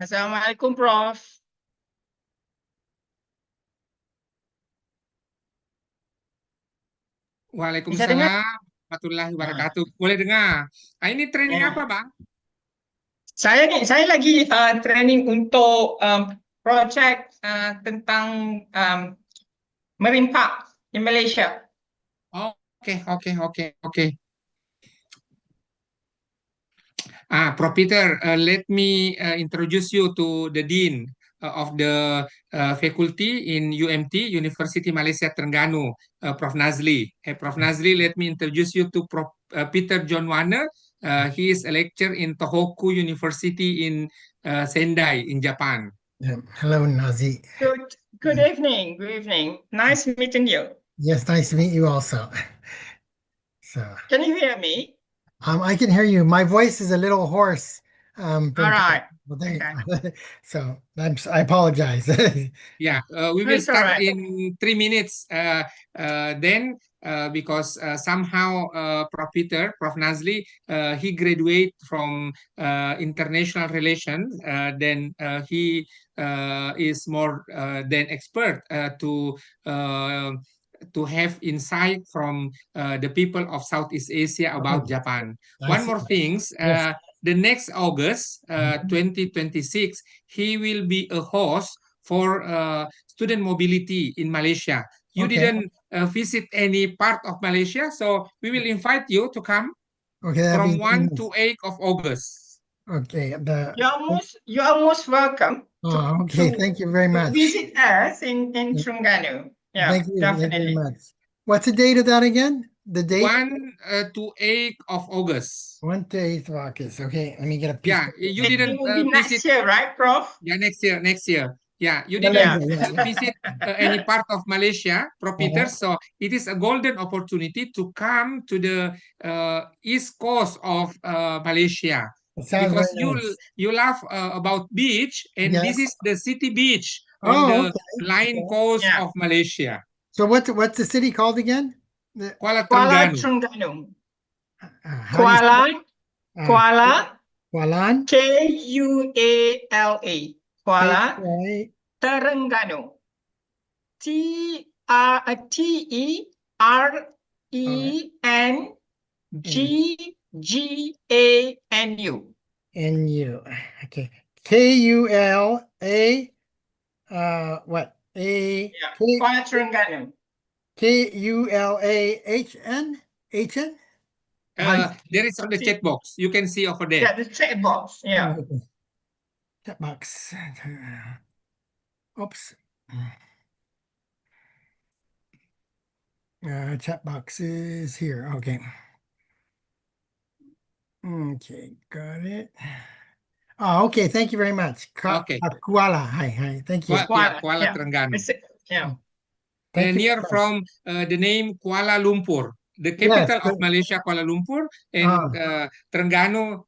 Assalamualaikum, Prof. Bisa dengar? Waalaikumsalam warahmatullahi Ah, wabarakatuh. Boleh dengar. Nah, ini training apa, ya. Bang? Saya lagi training untuk projek tentang um, merimpak di Malaysia. Oke, oke, oke, oke. Prof. Peter, let me introduce you to the Dean of the faculty in UMT, University Malaysia Terengganu, Prof. Nazli. Prof. Nazli, let me introduce you to Prof. Peter John Warner. He is a lecturer in Tohoku University in Sendai, in Japan. Hello, Nazi. Good evening. Good evening. Nice meeting you. Yes, nice to meet you also. So, Can you hear me? I can hear you. My voice is a little hoarse. All From right. so I apologize. Yeah, we will That's all start right. in 3 minutes. Then, because somehow Prof. Nazli, he graduate from international relations. Then he is more than expert uh, to have insight from the people of Southeast Asia about Japan. I One see. more things. Yes. The next August, 2026, he will be a host for student mobility in Malaysia. You Okay. didn't visit any part of Malaysia, so we will invite you to come Okay, that'd from be 1 nice. to 8 of August. Okay. You're most welcome Okay. Thank you very to much. visit us in Terengganu. Yeah, Thank you. Thank you very definitely. much. What's the date of that again? The date? 1 to 8 of August. 1 to 8th of August. Okay. Let me get a piece. Yeah, you It didn't will be visit. next year, right, Prof? Yeah, next year. Yeah, you Yeah. didn't visit any part of Malaysia, Pro Peter. So it is a golden opportunity to come to the east coast of Malaysia, It sounds because very nice. you love about beach, and this Yes. is the city beach on Oh, the okay. line coast Yeah. of Malaysia, So what's the city called again? Kuala Kuala Terengganu. Terengganu. How do you spell it? Kuala, Kualan? Kuala, Kuala K-U-A- Terengganu. Terengganu. N-U. Okay. K-U-L-A, what? Yeah, Kuala Terengganu. K-U-L-A-H-N? H-N? There is on the chat box. You can see over there. Yeah, the chat box. Yeah. Okay. Chat box. Oops. Chat box is here. Okay. Okay, got it. Oh, okay. Thank you very much. Okay. Kuala. Hi. Thank you. Kuala Terengganu. Yeah. Thank you Near very much. from the name Kuala Lumpur, the Yes, capital of Malaysia, Kuala Lumpur, and Terengganu,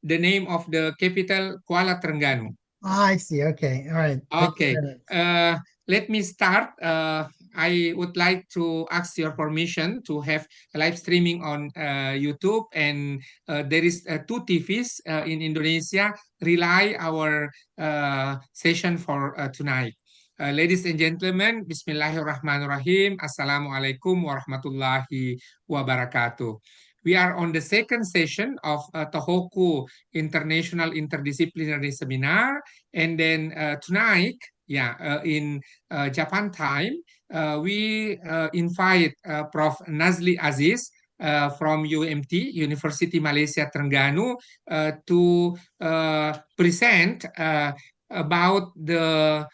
the name of the capital, Kuala Terengganu. I see. Okay. All right. Thank you Okay. very much. Let me start. I would like to ask your permission to have live streaming on YouTube, and there is 2 TVs in Indonesia rely our session for tonight. Ladies and gentlemen, Bismillahirrahmanirrahim. Assalamualaikum warahmatullahi wabarakatuh. We are on the second session of Tohoku International Interdisciplinary Seminar, and then tonight, in Japan time, we invite Prof. Nazli Aziz from UMT, University Malaysia Terengganu, to present about the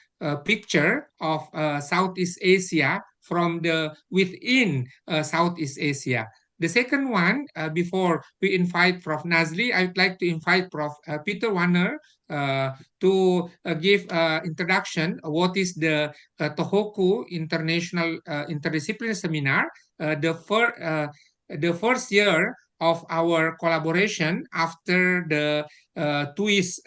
picture of Southeast Asia from the within Southeast Asia. The second one, before we invite Prof. Nazli, I would like to invite Prof. Peter Warner to give introduction. What is the Tohoku International Interdisciplinary Seminar? The first year of our collaboration after the TUIS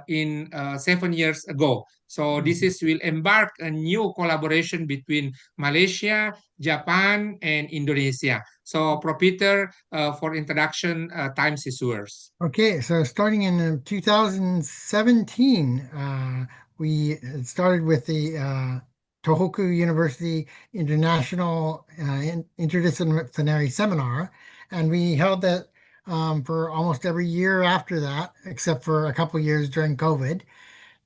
in 7 years ago. So this is will embark a new collaboration between Malaysia, Japan, and Indonesia. So, Peter, for introduction, time is yours. Okay, so starting in 2017, we started with the Tohoku University International Interdisciplinary Seminar, and we held that for almost every year after that, except for a couple years during COVID.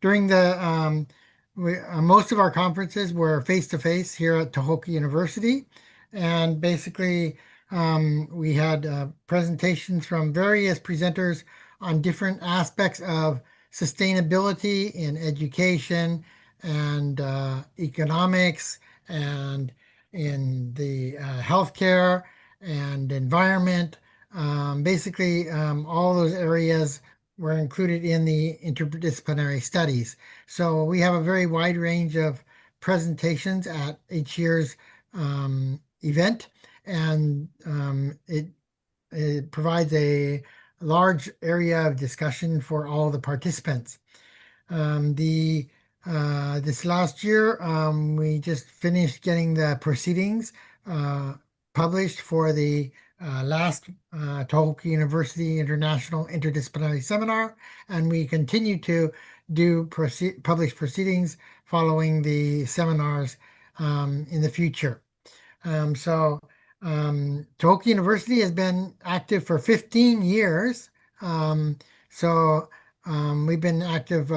During the most of our conferences were face to face here at Tohoku University, and basically we had presentations from various presenters on different aspects of sustainability in education and economics and in the healthcare and environment. Basically, all those areas were included in the interdisciplinary studies. So we have a very wide range of presentations at each year's event, and it provides a large area of discussion for all the participants. The This last year, we just finished getting the proceedings published for the last Tohoku University International Interdisciplinary Seminar, and we continue to do publish proceedings following the seminars in the future. Tohoku University has been active for 15 years. Um, so we've been active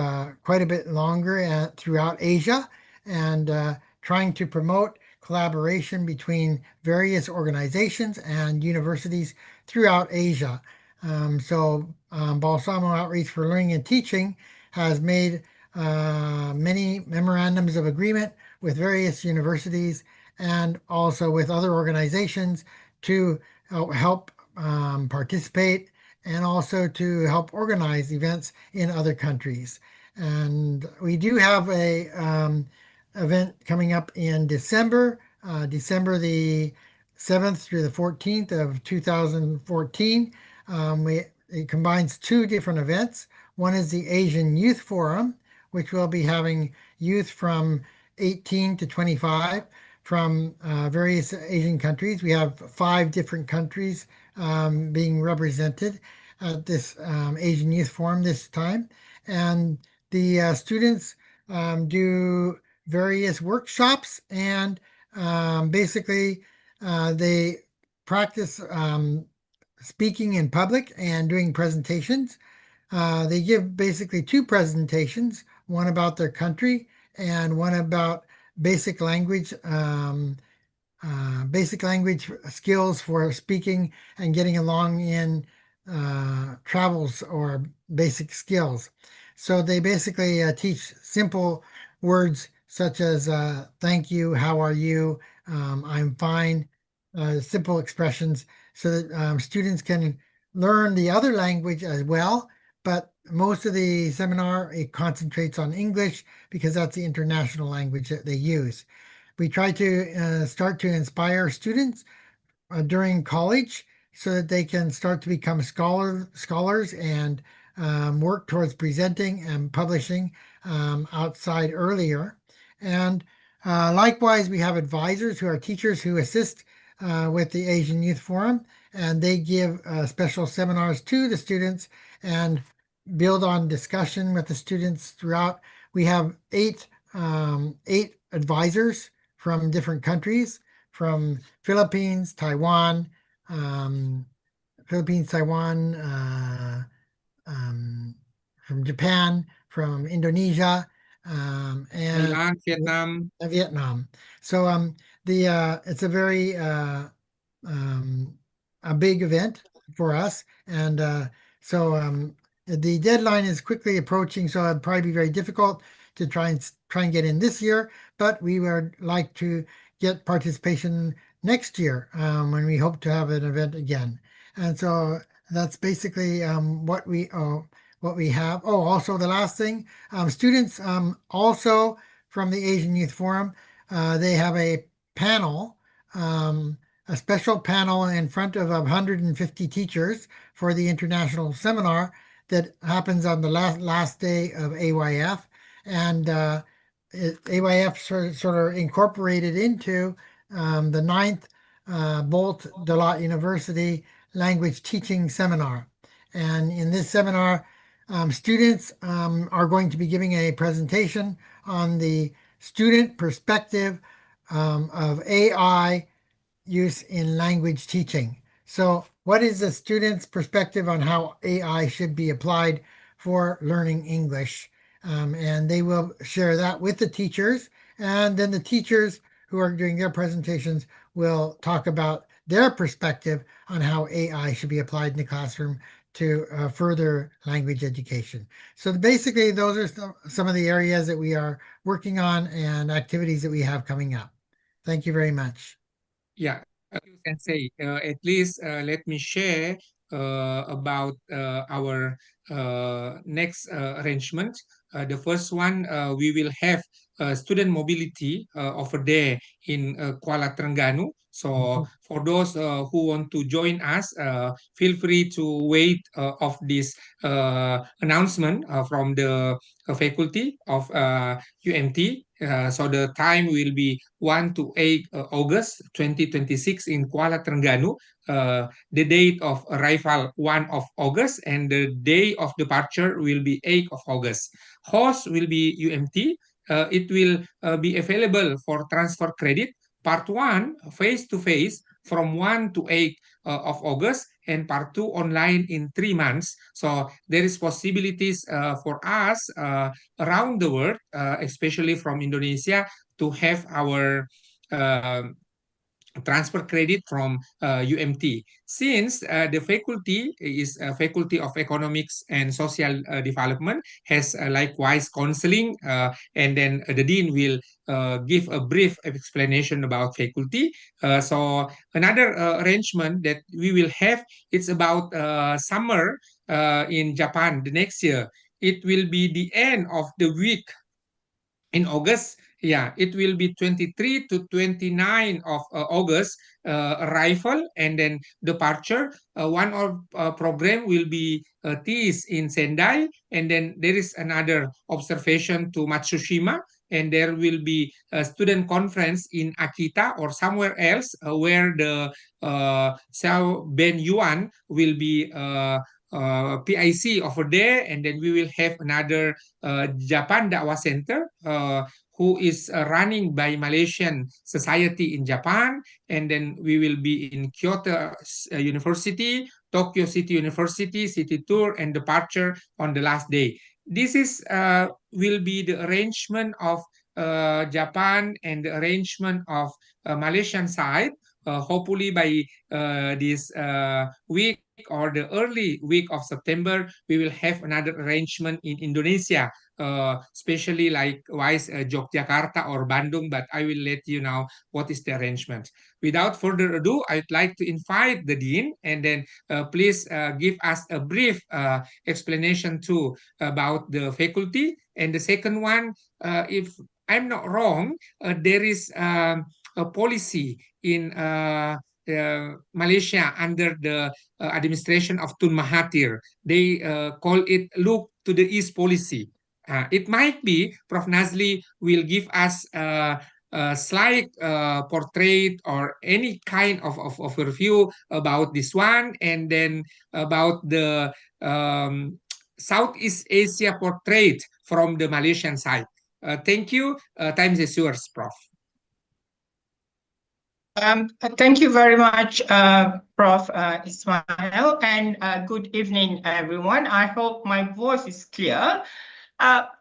quite a bit longer throughout Asia and trying to promote collaboration between various organizations and universities throughout Asia. Balsamo Outreach for Learning and Teaching has made many memorandums of agreement with various universities and also with other organizations to help participate and also to help organize events in other countries. And we do have a event coming up in December, December the 7th through the 14th of 2014. It combines two different events. One is the Asian Youth Forum, which will be having youth from 18 to 25 from various Asian countries. We have 5 different countries being represented at this Asian Youth Forum this time. And the students do various workshops and basically they practice speaking in public and doing presentations. They give basically 2 presentations, one about their country and one about basic language basic language skills for speaking and getting along in travels or basic skills. So they basically teach simple words such as thank you, how are you, I'm fine, simple expressions so that students can learn the other language as well. But most of the seminar, it concentrates on English because that's the international language that they use. We try to start to inspire students during college so that they can start to become scholars and work towards presenting and publishing outside earlier. And likewise, we have advisors who are teachers who assist with the Asian Youth Forum, and they give special seminars to the students and build on discussion with the students throughout. We have eight advisors from different countries, from Philippines, Taiwan, um, from Japan, from Indonesia, and Thailand, Vietnam. Vietnam. So it's a very um, a big event for us, and the deadline is quickly approaching, so it'd probably be very difficult to try and get in this year. But we would like to get participation next year when we hope to have an event again. And so that's basically what we have. Oh, also the last thing, students also from the Asian Youth Forum, they have a panel a special panel in front of 150 teachers for the international seminar that happens on the last day of AYF. And AYF sort of incorporated into the ninth Bolt Delott University Language Teaching Seminar. And in this seminar, students are going to be giving a presentation on the student perspective of AI use in language teaching. So, what is the student's perspective on how AI should be applied for learning English? And they will share that with the teachers. And then the teachers who are doing their presentations will talk about their perspective on how AI should be applied in the classroom to further language education. So basically, those are some of the areas that we are working on and activities that we have coming up. Thank you very much. Yeah, you can say at least let me share about our next arrangement. The first one, we will have student mobility over there in Kuala Terengganu. So for those who want to join us, feel free to wait of this announcement from the faculty of UMT. So the time will be 1 to 8 August 2026 in Kuala Terengganu. The date of arrival 1 of August and the day of departure will be 8 of August. Host will be UMT. It will be available for transfer credit. Part 1, face-to-face from 1 to 8 of August and part 2 online in 3 months. So there is possibilities for us around the world, especially from Indonesia, to have our transfer credit from UMT. Since the faculty is a faculty of economics and social development, has likewise counseling, and then the dean will give a brief explanation about faculty. So another arrangement that we will have, it's about summer in Japan the next year. It will be the end of the week in August. Yeah, it will be 23 to 29 of August arrival and then departure. One of program will be TIIS in Sendai, and then there is another observation to Matsushima, and there will be a student conference in Akita or somewhere else where the Xiao Ben Yuan will be PIC over there, and then we will have another Japan Dakwah Center who is running by Malaysian Society in Japan, and then we will be in Kyoto University, Tokyo City University, city tour and departure on the last day. This is will be the arrangement of Japan and the arrangement of Malaysian side. Hopefully by this week or the early week of September, we will have another arrangement in Indonesia, especially likewise Yogyakarta or Bandung, but I will let you know what is the arrangement. Without further ado, I'd like to invite the Dean, and then please give us a brief explanation too about the faculty. And the second one, if I'm not wrong, there is a policy in Malaysia under the administration of Tun Mahathir. They call it look to the East policy. It might be Prof. Nazli will give us a slight portrait or any kind of review about this one, and then about the Southeast Asia portrait from the Malaysian side. Thank you. Time is yours, Prof. Thank you very much, Prof. Ismail, and good evening, everyone. I hope my voice is clear. I'm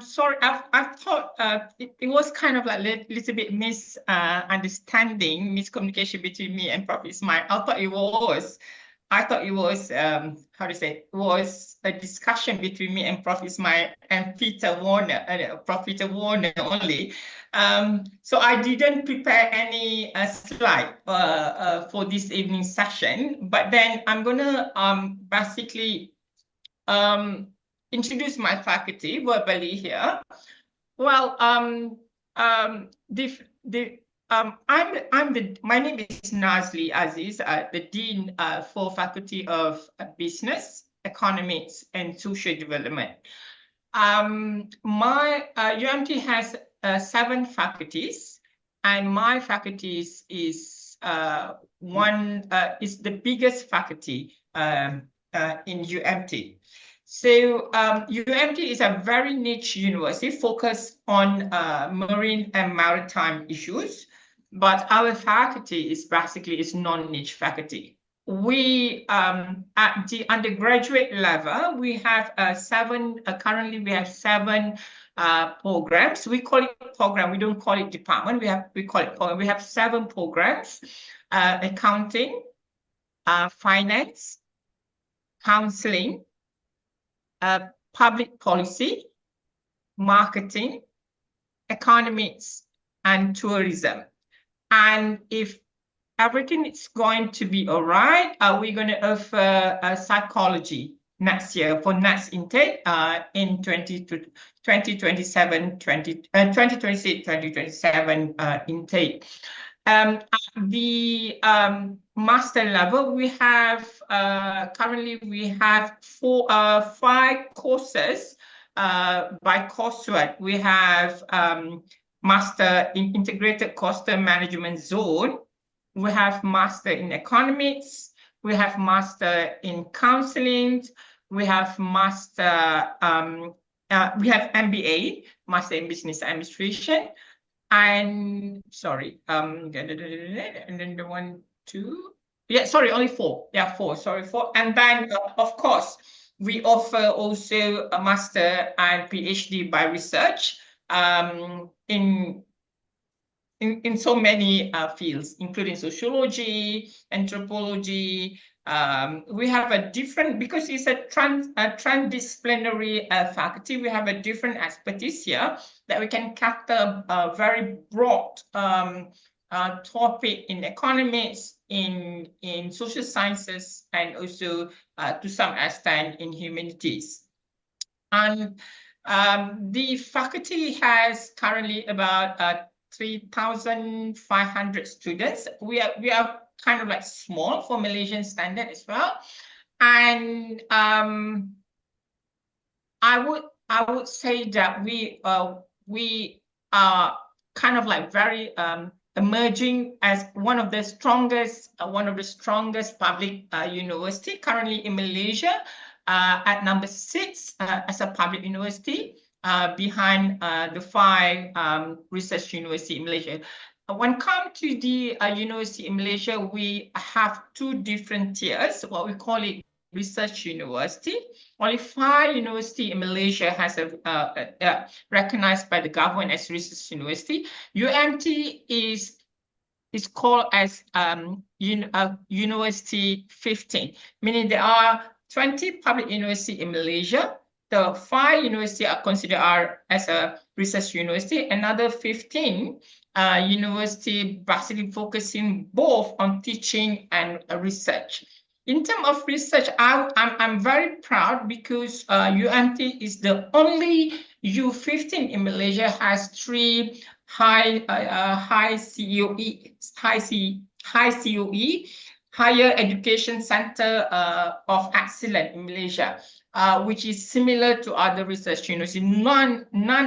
sorry. I thought it was kind of like a little bit misunderstanding, miscommunication between me and Prof. Ismail. I thought it was how to say, was a discussion between me and Prof. Ismail and Peter Warner, Prof. Peter Warner only. So I didn't prepare any slide for this evening session, but then I'm gonna basically introduce my faculty verbally here. Well, My name is Nazli Aziz, the Dean for Faculty of Business, Economics, and Social Development. My UMT has 7 faculties, and my faculties is is the biggest faculty in UMT. So UMT is a very niche university focused on marine and maritime issues, but our faculty is basically non-niche faculty. We at the undergraduate level, we have 7. Currently, we have 7 programs. We call it program. We don't call it department. We call it program. We have 7 programs: accounting, finance, counseling, public policy, marketing, economics, and tourism. And if everything is going to be all right, we're going to offer psychology next year for next intake in 2027, 2026, 2027 intake. The master level, we have currently we have 5 courses by coursework. We have master in integrated coastal management zone. We have master in economics. We have master in counseling. We have master. We have MBA, master in business administration. And sorry, and then the 1, 2, yeah, sorry, only 4. Yeah, 4. Sorry, 4. And then, of course, we offer also a master and PhD by research in so many fields, including sociology, anthropology. We have a different, because it's a transdisciplinary faculty, we have a different expertise here that we can capture a very broad topic in economics, in social sciences, and also to some extent in humanities. And the faculty has currently about 3,500 students. We are kind of like small for Malaysian standard as well. And I would say that we are kind of like very emerging as one of the strongest public university currently in Malaysia, at number 6 as a public university, behind the 5 research university in Malaysia. When it comes to the university in Malaysia, we have 2 different tiers, what we call it research university. Only 5 university in Malaysia has recognized by the government as research university. UMT is called as University 15, meaning there are 20 public university in Malaysia. The 5 universities are considered as a research university. Another 15 university basically focusing both on teaching and research. In terms of research, I'm very proud because UMT is the only U15 in Malaysia has 3 high COE, higher education center of excellence in Malaysia, which is similar to other research universities. None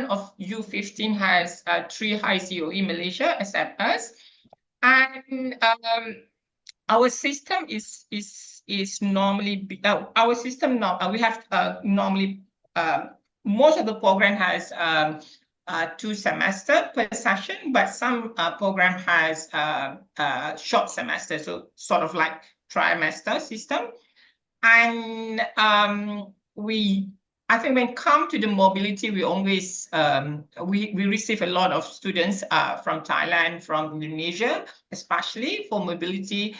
of U15 has 3 high COE in Malaysia except us. And our system is normally our system now. We have normally most of the program has 2 semesters per session, but some program has short semester, so sort of like trimester system. And I think when it comes to the mobility, we always we receive a lot of students from Thailand, from Indonesia, especially for mobility.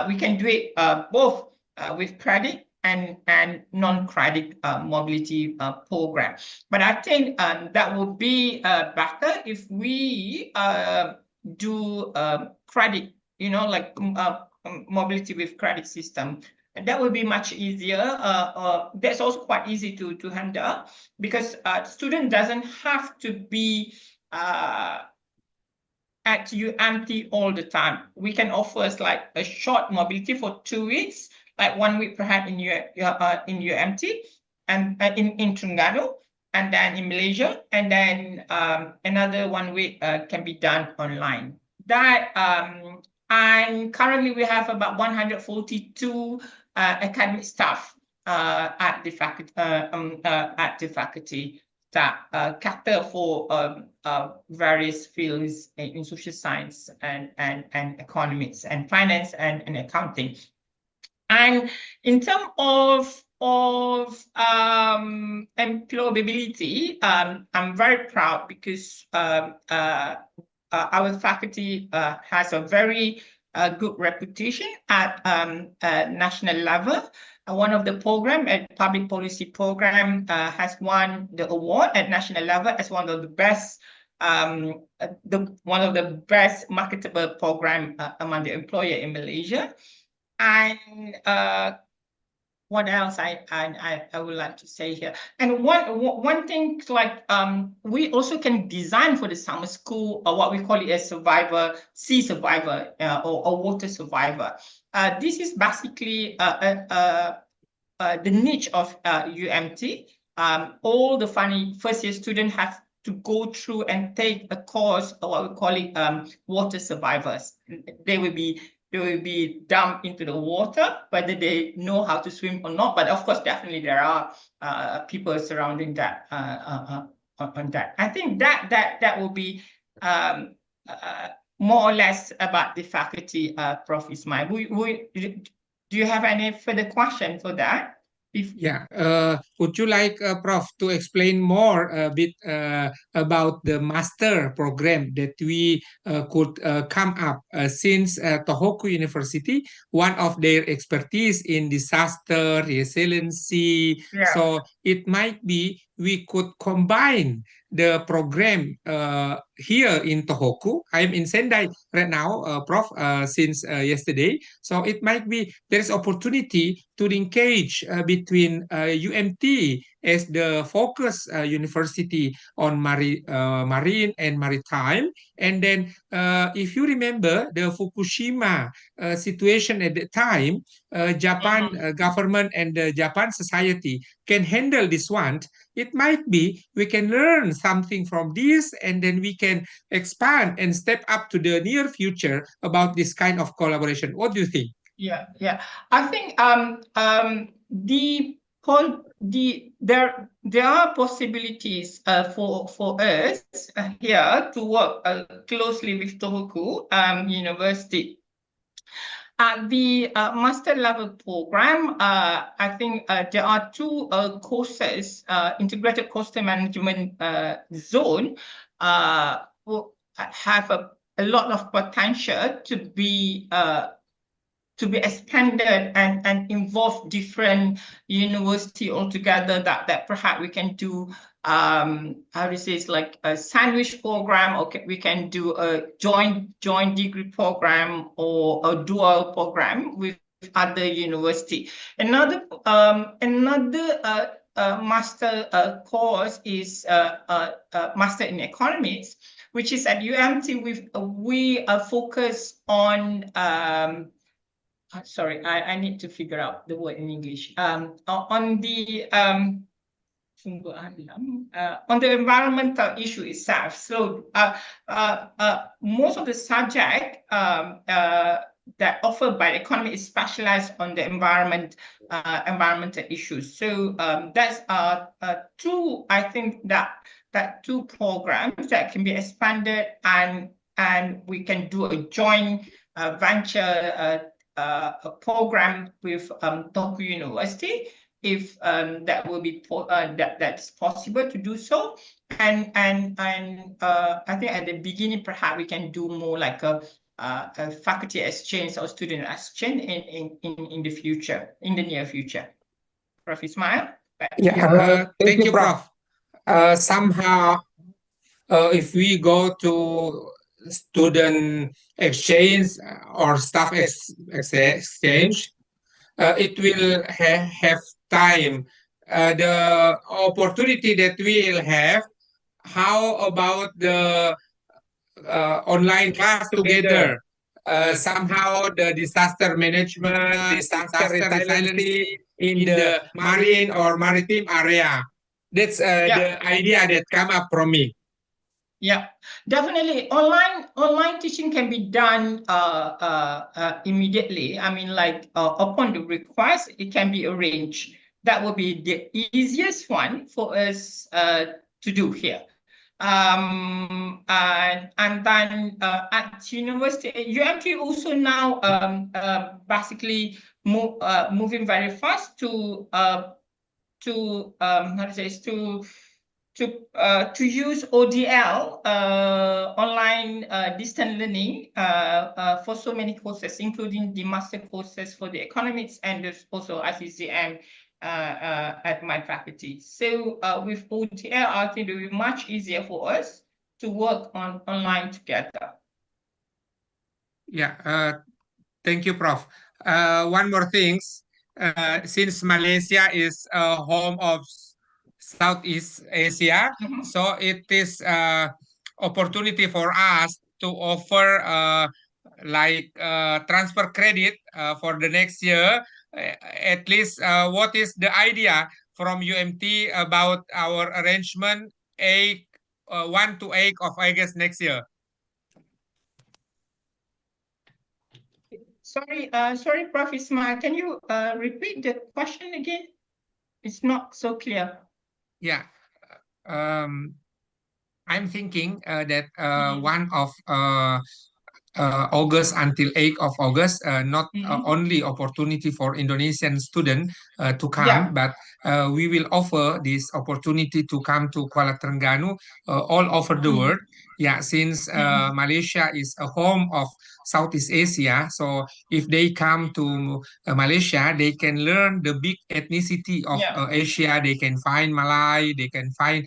We can do it both with credit and non-credit mobility program. But I think that would be better if we do credit, like mobility with credit system. And that would be much easier. That's also quite easy to handle because student doesn't have to be at UMT all the time. We can offer us like a short mobility for 2 weeks, like 1 week perhaps in UMT and in Terengganu, and then in Malaysia, and then another 1 week can be done online. That and currently we have about 142 academic staff at the faculty that cater for various fields in social science and economics and finance and accounting. And in terms of employability, I'm very proud because our faculty has a very good reputation at national level. One of the program, a public policy program, has won the award at national level as one of the best marketable program among the employer in Malaysia. And what else I would like to say here? And one thing, like we also can design for the summer school what we call it a sea survivor or water survivor. This is basically the niche of UMT. All the first year students have to go through and take a course, or what we call it water survivors. They will be dumped into the water, whether they know how to swim or not. But of course, definitely there are people surrounding that on that. I think that will be more or less about the faculty, Prof. Ismail. Do you have any further question for that? Yeah, would you like Prof to explain more a bit about the master program that we could come up since Tohoku University, one of their expertise in disaster resiliency. Yeah. So it might be we could combine the program here in Tohoku. I'm in Sendai right now, Prof, since yesterday. So it might be there's opportunity to engage between UMT as the focus university on marine and maritime. And then if you remember the Fukushima situation at the time, Japan government and the Japan society can handle this one. It might be we can learn something from this, and then we can expand and step up to the near future about this kind of collaboration. What do you think? Yeah. I think there are possibilities for us here to work closely with Tohoku University. At the master level program, I think there are two courses, integrated coastal management zone, will have a lot of potential to be expanded and involve different university altogether, that perhaps we can do how to say, it's like a sandwich program, or we can do a joint degree program or a dual program with other university. Another master course is master in economics, which is at UMT. We focus on sorry, I need to figure out the word in English. On the environmental issue itself. So most of the subject that offered by the economy is specialized on the environmental issues. So that's two, I think that two programs that can be expanded, and we can do a joint venture a program with Tohoku University, if that will be that's possible to do so. And I think at the beginning, perhaps we can do more like a faculty exchange or student exchange in the future, in the near future. Prof. Ismail? Thank you, Prof. Somehow, if we go to student exchange or staff exchange, it will have time. The opportunity that we will have, how about the online class together. Somehow the disaster management, disaster resiliency in the marine or maritime area. That's the idea that come up from me. Yeah, definitely. Online teaching can be done immediately. I mean, like upon the request, it can be arranged. That would be the easiest one for us to do here. And then at university, UMT also now basically moving very fast to how to say to use ODL, online distance learning, for so many courses, including the master courses for the economics and also ICCM at my faculty. So with ODL, I think it will be much easier for us to work on online together. Yeah, thank you, Prof. One more thing, since Malaysia is home of Southeast Asia, so it is opportunity for us to offer like transfer credit for the next year. At least, what is the idea from UMT about our arrangement 1 to 8 of August next year? Sorry, Prof. Ismail, can you repeat the question again? It's not so clear. Yeah, I'm thinking that one of August until 8th of August, not only opportunity for Indonesian student to come, but we will offer this opportunity to come to Kuala Terengganu all over the world. Yeah, since Malaysia is a home of Southeast Asia, so if they come to Malaysia, they can learn the big ethnicity of Asia. They can find Malay, they can find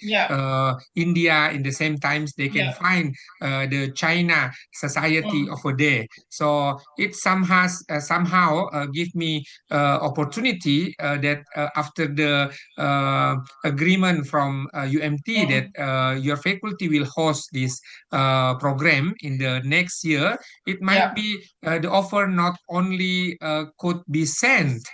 India. In the same times, they can find the China society of a day. So it somehow give me opportunity that after the agreement from UMT that your faculty will host this program in the next year, it might be the offer not only could be sent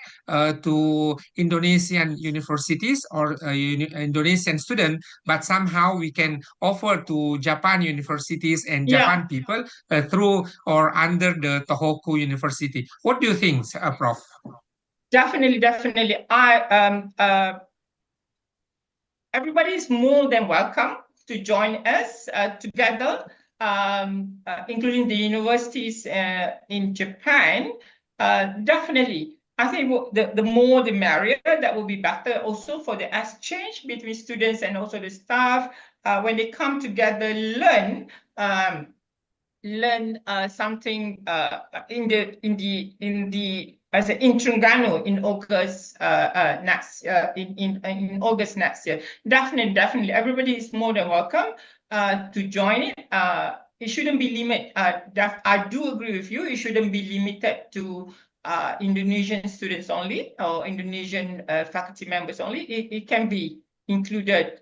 to Indonesian universities or Indonesian students, but somehow we can offer to Japan universities and Japan people through or under the Tohoku University. What do you think, Prof? Definitely. Everybody is more than welcome to join us together, including the universities in Japan. Definitely, I think the more the merrier. That will be better also for the exchange between students and also the staff when they come together, learn something in Terengganu in August in August next year. Definitely, everybody is more than welcome to join it. It shouldn't be limited. I do agree with you. It shouldn't be limited to Indonesian students only or Indonesian faculty members only. It can be included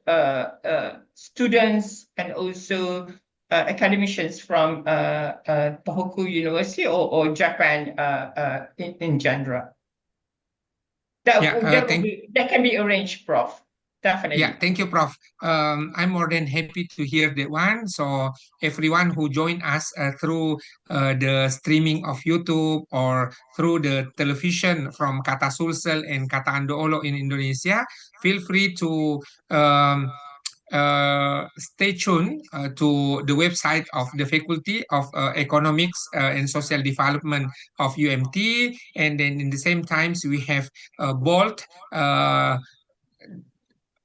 students and also academicians from Tohoku University or Japan in general. That can be arranged, Prof. Definitely. Yeah, thank you, Prof. I'm more than happy to hear that one. So everyone who joined us through the streaming of YouTube or through the television from Kata Sulsel and Kata Andoolo in Indonesia, feel free to stay tuned to the website of the Faculty of Economics and Social Development of UMT. And then in the same times, we have Bolt,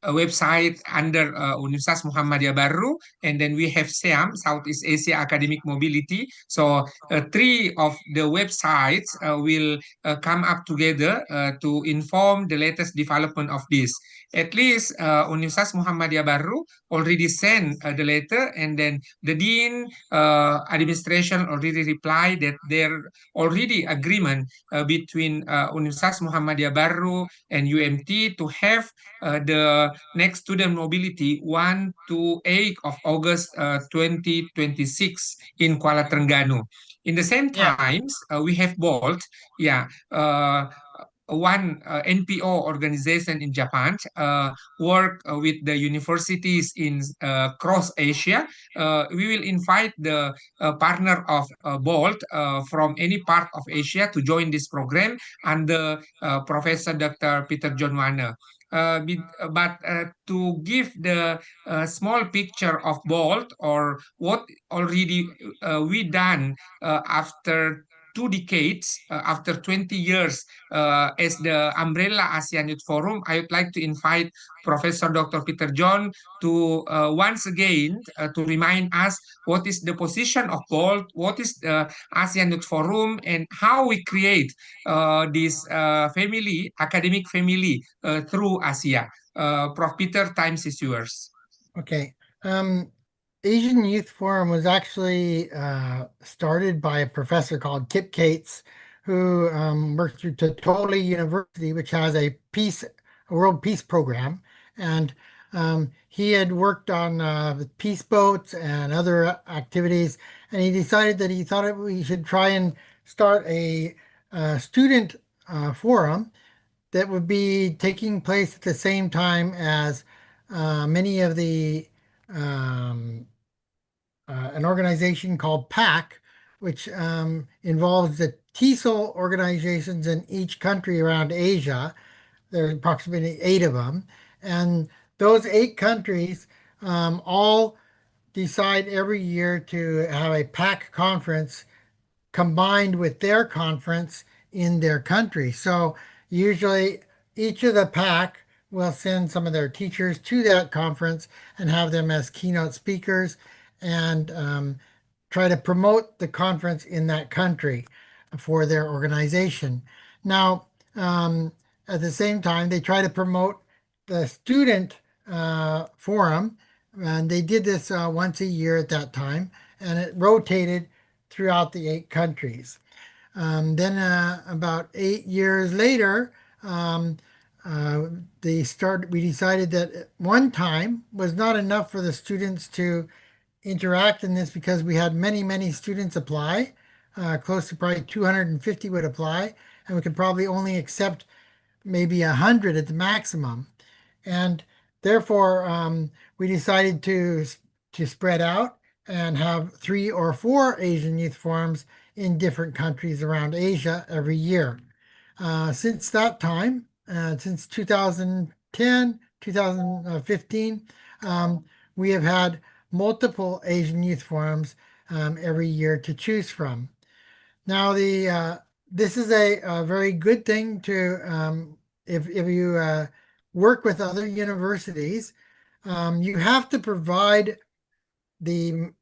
a website under Universitas Muhammadiyah Baru, and then we have SEAM, Southeast Asia Academic Mobility. So three of the websites will come up together to inform the latest development of this. At least Universitas Muhammadiyah Baru already sent the letter, and then the Dean administration already replied that there already agreement between Universitas Muhammadiyah Baru and UMT to have the next student mobility 1 to 8 of August 2026 in Kuala Terengganu. In the same Yeah. times, we have Bolt, yeah, one NPO organization in Japan work with the universities in cross Asia. We will invite the partner of Bolt from any part of Asia to join this program under Professor Dr. Peter John Warner. But to give the small picture of Bolt or what already we done after 2 decades, after 20 years as the umbrella ASEAN Youth Forum, I would like to invite Professor Dr. Peter John to once again to remind us what is the position of BOLT, what is the ASEAN Youth Forum, and how we create this family, academic family through ASEA. Prof. Peter, time is yours. Okay. Asian Youth Forum was actually started by a professor called Kip Cates, who worked through Totoli University, which has a world peace program. And he had worked on peace boats and other activities. And he decided that he thought we should try and start a student forum that would be taking place at the same time as many of the um, an organization called PAC, which involves the TISL organizations in each country around Asia. There are approximately 8 of them. And those 8 countries all decide every year to have a PAC conference combined with their conference in their country. So usually each of the pack will send some of their teachers to that conference and have them as keynote speakers and try to promote the conference in that country for their organization. Now, at the same time, they try to promote the student forum, and they did this once a year at that time, and it rotated throughout the 8 countries. Then about 8 years later, um, we decided that at one time was not enough for the students to interact in this because we had many, many students apply. Close to probably 250 would apply, and we could probably only accept maybe 100 at the maximum. And therefore, we decided to spread out and have 3 or 4 Asian Youth Forums in different countries around Asia every year. Since that time, since 2010, 2015, we have had multiple Asian Youth Forums every year to choose from. Now, this is a very good thing to if you work with other universities, you have to provide the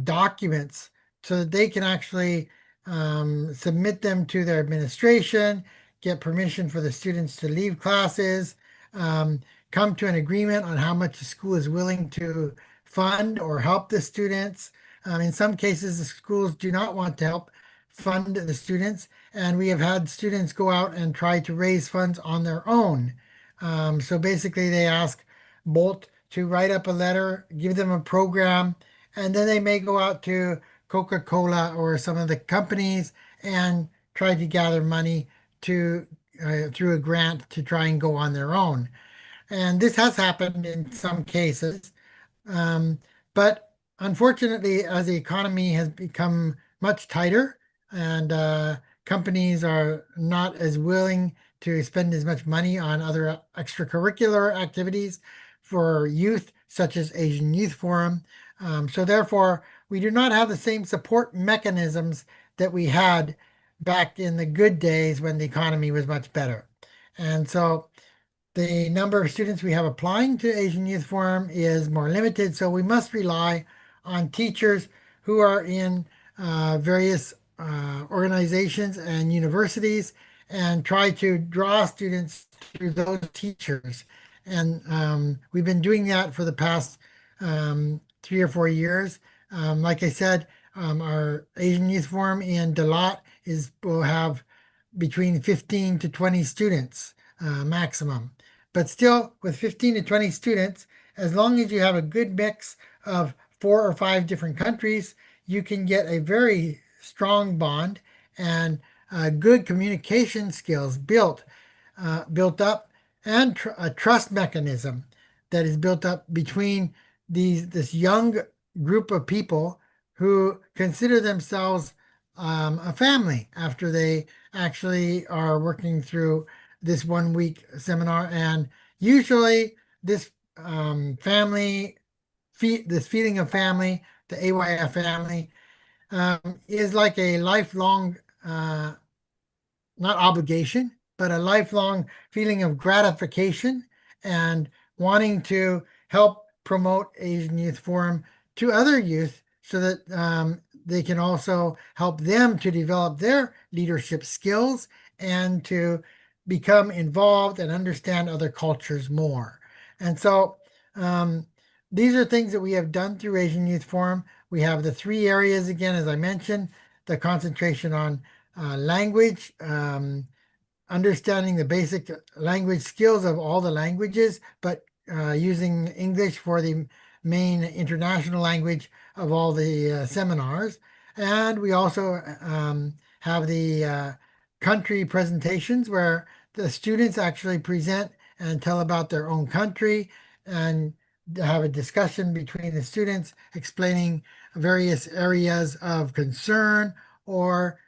documents so that they can actually submit them to their administration, get permission for the students to leave classes, um, come to an agreement on how much the school is willing to fund or help the students. In some cases, the schools do not want to help fund the students, and we have had students go out and try to raise funds on their own. So basically, they ask Bolt to write up a letter, give them a program, and then they may go out to Coca-Cola or some of the companies and try to gather money to through a grant to try and go on their own. And this has happened in some cases. Um, but unfortunately, as the economy has become much tighter and companies are not as willing to spend as much money on other extracurricular activities for youth, such as Asian Youth Forum. So therefore, we do not have the same support mechanisms that we had back in the good days when the economy was much better. And so the number of students we have applying to Asian Youth Forum is more limited, so we must rely on teachers who are in various organizations and universities and try to draw students through those teachers. And we've been doing that for the past 3 or 4 years. Like I said, our Asian Youth Forum in Dalat will have between 15 to 20 students maximum. but still with 15 to 20 students, as long as you have a good mix of 4 or 5 different countries, you can get a very strong bond and good communication skills built up, and a trust mechanism that is built up between this young group of people who consider themselves a family after they actually are working through this 1 week seminar. And usually this family, this feeling of family, the AYF family, is like a lifelong, not obligation, but a lifelong feeling of gratification and wanting to help promote Asian Youth Forum to other youth so that they can also help them to develop their leadership skills and to become involved and understand other cultures more. And so these are things that we have done through Asian Youth Forum. We have the 3 areas again, as I mentioned, the concentration on language, understanding the basic language skills of all the languages, but using English for the main international language of all the seminars. And we also have the country presentations where the students actually present and tell about their own country and have a discussion between the students explaining various areas of concern or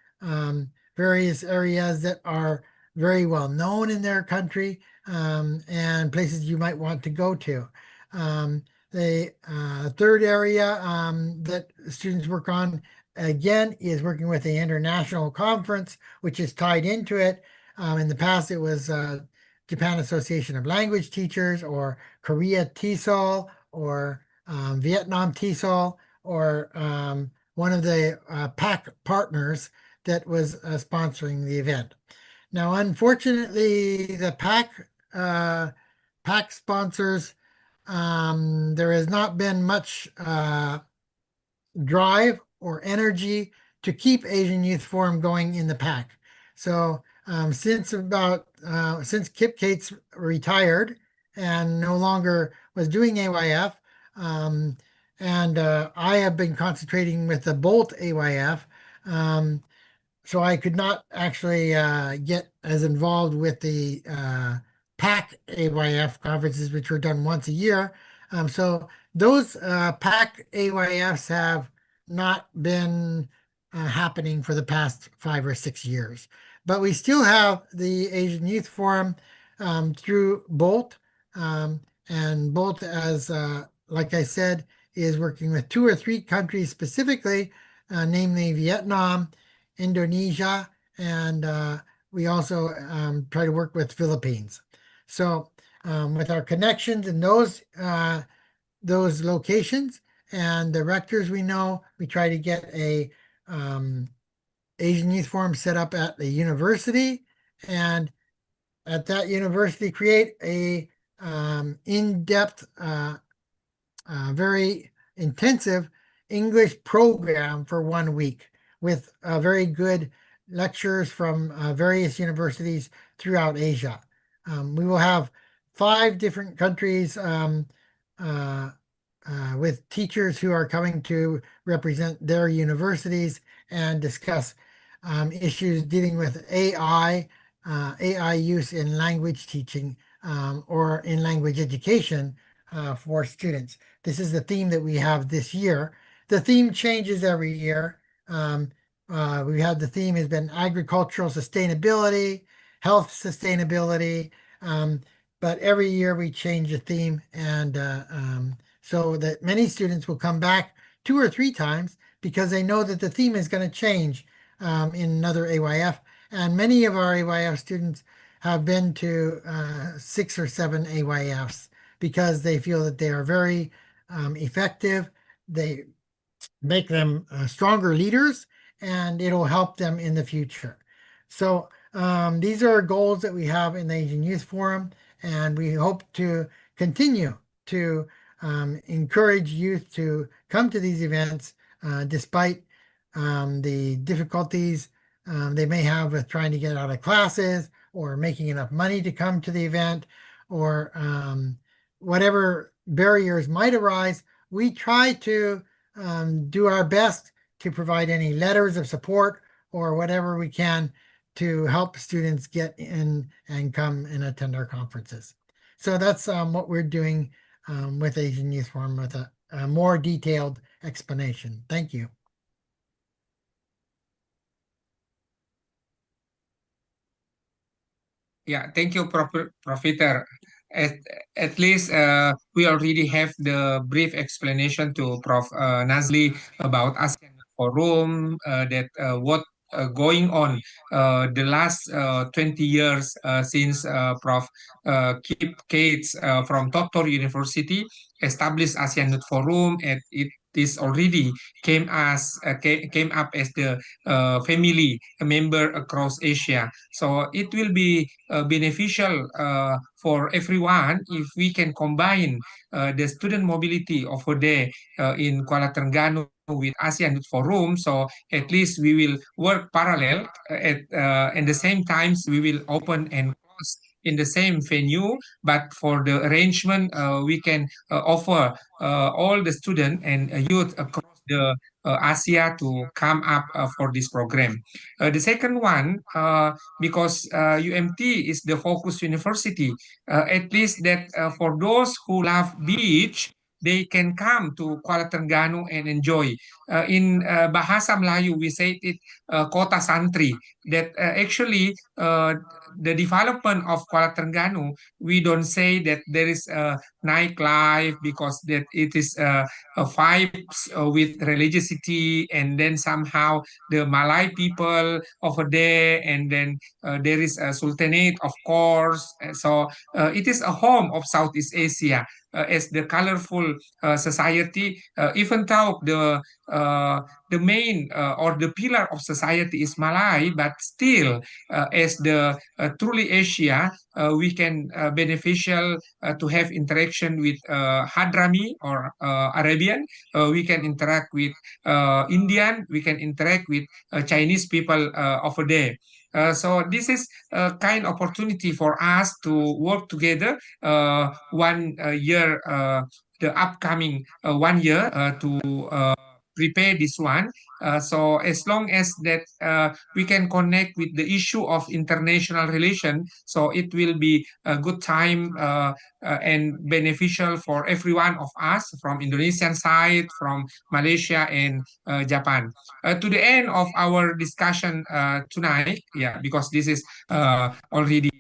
various areas that are very well known in their country and places you might want to go to. The third area that students work on again is working with the international conference, which is tied into it. In the past, it was Japan Association of Language Teachers or Korea TESOL or Vietnam TESOL or one of the PAC partners that was sponsoring the event. Now, unfortunately, the PAC sponsors, there has not been much drive or energy to keep Asian Youth Forum going in the PAC. So since Kip Cates retired and no longer was doing AYF, and I have been concentrating with the Bolt AYF. So I could not actually get as involved with the PAC AYF conferences, which were done once a year. So those PAC AYFs have not been happening for the past 5 or 6 years. But we still have the Asian Youth Forum through Bolt. And Bolt, as like I said, is working with 2 or 3 countries specifically, namely Vietnam, Indonesia, and we also try to work with Philippines. So with our connections in those locations and the rectors we know, we try to get a Asian Youth Forum set up at the university, and at that university create a in-depth, very intensive English program for 1 week with very good lectures from various universities throughout Asia. We will have 5 different countries with teachers who are coming to represent their universities and discuss issues dealing with AI use in language teaching or in language education for students. This is the theme that we have this year. The theme changes every year. We had the theme has been agricultural sustainability, health sustainability, but every year we change the theme, and so that many students will come back 2 or 3 times because they know that the theme is going to change in another AYF. And many of our AYF students have been to 6 or 7 AYFs because they feel that they are very effective. They make them stronger leaders, and it'll help them in the future. So these are goals that we have in the Asian Youth Forum, and we hope to continue to encourage youth to come to these events despite the difficulties they may have with trying to get out of classes or making enough money to come to the event, or whatever barriers might arise, we try to do our best to provide any letters of support or whatever we can to help students get in and come and attend our conferences. So that's what we're doing with Asian Youth Forum with a more detailed explanation. Thank you. Yeah, thank you, Professor. At, at least we already have the brief explanation to Prof. Nazli about ASEAN Forum, that what going on the last 20 years since Prof. Kip Cates from Tokyo University established ASEAN Youth Forum, and it is already came up as the family member across Asia. So it will be beneficial for everyone if we can combine the student mobility over there in Kuala Terengganu with ASEAN Youth Forum. So at least we will work parallel at the same times we will open and close in the same venue, but for the arrangement we can offer all the student and youth across the Asia to come up for this program. The second one, because UMT is the focus university, at least that for those who love beach, they can come to Kuala Terengganu and enjoy. In Bahasa Melayu, we say it Kota Santri. That actually the development of Kuala Terengganu, we don't say that there is a nightlife because that it is vibes with religiosity, and then somehow the Malay people over there, and then there is a sultanate, of course. So it is a home of Southeast Asia as the colorful society, even though uh, the main or the pillar of society is Malay, but still as the truly Asia, we can beneficial to have interaction with Hadrami or Arabian. We can interact with Indian. We can interact with Chinese people over there. So this is a kind opportunity for us to work together one year, the upcoming 1 year to prepare this one. So as long as that we can connect with the issue of international relation, so it will be a good time and beneficial for every one of us from Indonesian side, from Malaysia and Japan. To the end of our discussion tonight, yeah, because this is already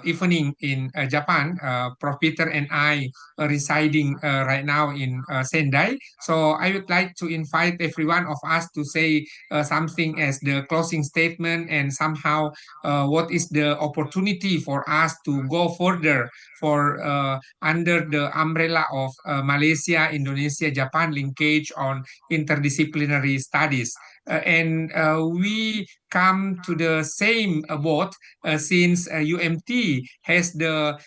evening in Japan. Prof. Peter and I are residing right now in Sendai. So I would like to invite every one of us to say something as the closing statement, and somehow what is the opportunity for us to go further for under the umbrella of Malaysia, Indonesia, Japan linkage on interdisciplinary studies. And we come to the same boat since UMT has the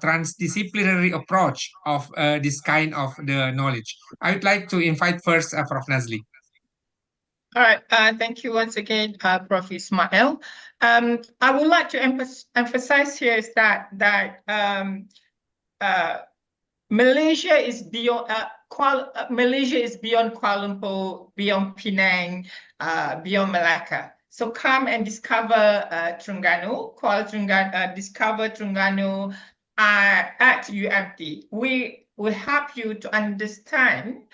transdisciplinary approach of this kind of the knowledge. I would like to invite first Prof. Nazli. All right. Thank you once again, Prof. Ismail. I would like to emphasize here is that Malaysia is beyond Malaysia is beyond Kuala Lumpur, beyond Penang, beyond Malacca. So come and discover Terengganu, discover Terengganu at UMT. We will help you to understand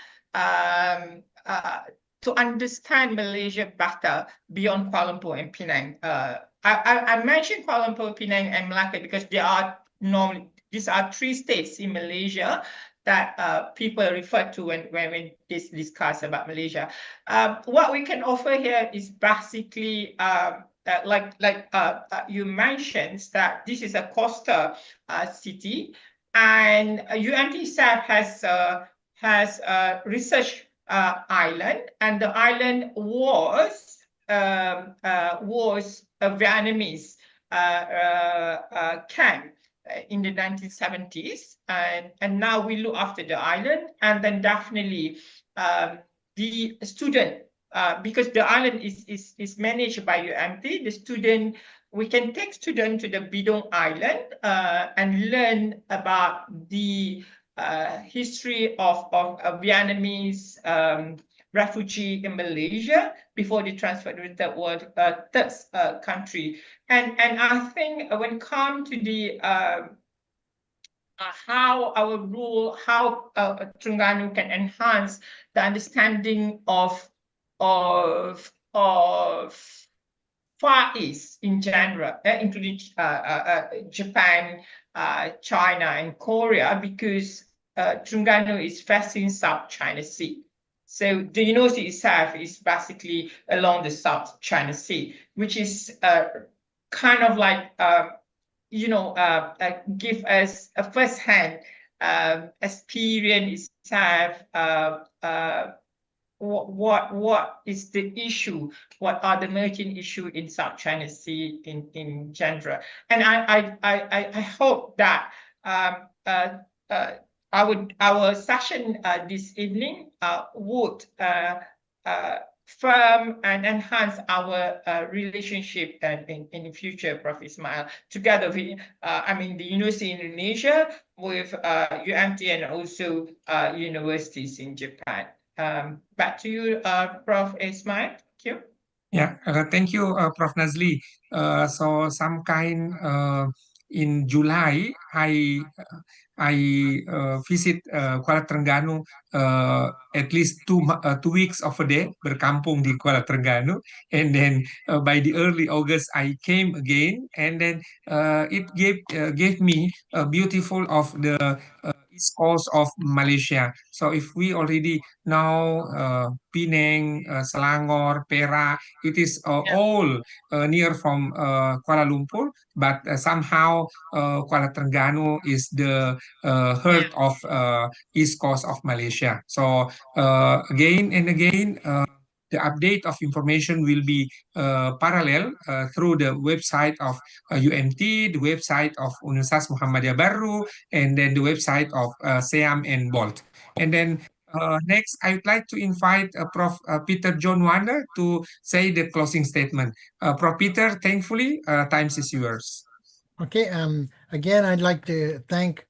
Malaysia better beyond Kuala Lumpur and Penang. I mentioned Kuala Lumpur, Penang, and Malacca because these are three states in Malaysia that people refer to when they discuss about Malaysia. What we can offer here is basically like you mentioned that this is a coastal city, and UMT itself has a research island, and the island was a Vietnamese camp in the 1970s, and now we look after the island, and then definitely the student, because the island is managed by UMT, the student we can take students to the Bidong Island and learn about the history of Vietnamese refugee in Malaysia before they transferred to the third world, third country. And I think when it comes to the how our rule, how Terengganu can enhance the understanding of Far East in general, including Japan, China, and Korea, because Terengganu is facing South China Sea. So the university itself is basically along the South China Sea, which is kind of like give us a first-hand experience itself. What is the issue? What are the emerging issue in South China Sea in general? And I hope that our session this evening would firm and enhance our relationship in the future, Prof. Ismail, together with, the University in Indonesia, with UMT and also universities in Japan. Back to you, Prof. Ismail. Thank you. Yeah, thank you, Prof. Nazli. So some kind in July, I visit Kuala Terengganu at least 2 weeks of a day, berkampung di Kuala Terengganu, and then by the early August I came again, and then it gave me a beautiful of the east coast of Malaysia. So if we already know Penang, Selangor, Perak, it is all near from Kuala Lumpur, but somehow Kuala Terengganu is the heart of east coast of Malaysia. So again and again, the update of information will be parallel through the website of UMT, the website of Universitas Muhammadiyah Baru, and then the website of SEAM and BOLT. And then next, I would like to invite Prof. Peter John Wander to say the closing statement. Prof. Peter, thankfully, times is yours. Okay, again, I'd like to thank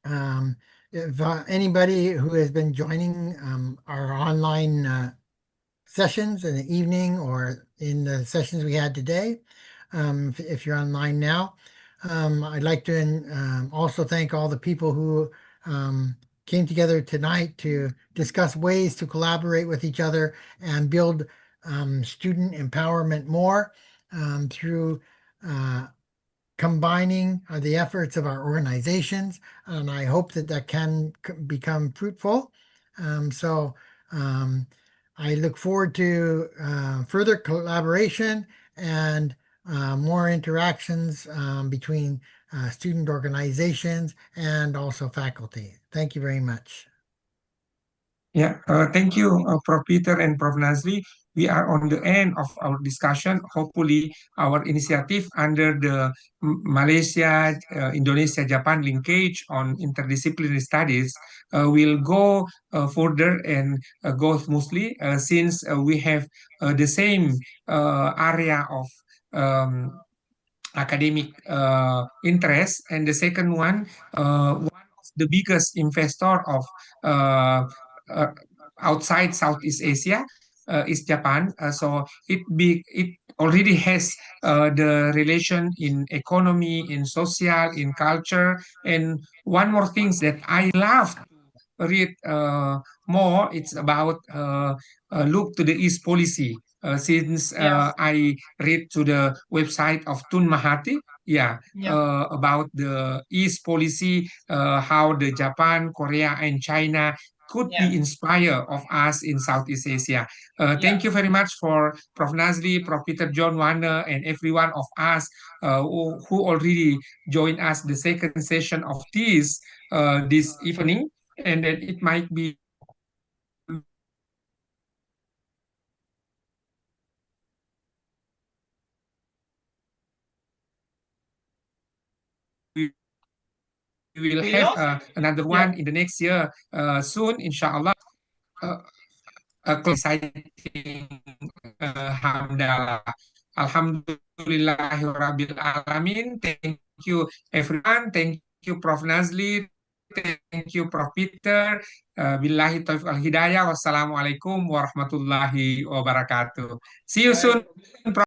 if, anybody who has been joining our online sessions in the evening or in the sessions we had today. If you're online now, I'd like to also thank all the people who came together tonight to discuss ways to collaborate with each other and build student empowerment more through combining the efforts of our organizations, and I hope that that can become fruitful. So I look forward to further collaboration and more interactions between student organizations and also faculty. Thank you very much. Yeah, thank you, Prof. Peter and Prof. Nazri. We are on the end of our discussion. Hopefully, our initiative under the Malaysia, Indonesia, Japan linkage on interdisciplinary studies will go further and go smoothly since we have the same area of academic interest. And the second one of the biggest investor of uh, outside Southeast Asia is Japan. So it already has the relation in economy, in social, in culture. And one more things that I love to read more, it's about look to the East policy. Since Yes. I read to the website of Tun Mahathir, about the East policy, how the Japan, Korea, and China could be inspired of us in Southeast Asia. Thank you very much for Prof. Nazli, Prof. Peter John Wander, and everyone of us who already joined us the second session of TIIS this evening. And then it might be we will have another one in the next year soon, inshallah. Exciting Hamdallah. Alhamdulillahirabbil alamin. Thank you everyone. Thank you Prof. Nazli. Thank you Prof. Peter. Billahi taufiq wal hidayah. Wassalamualaikum warahmatullahi wabarakatuh. See you soon.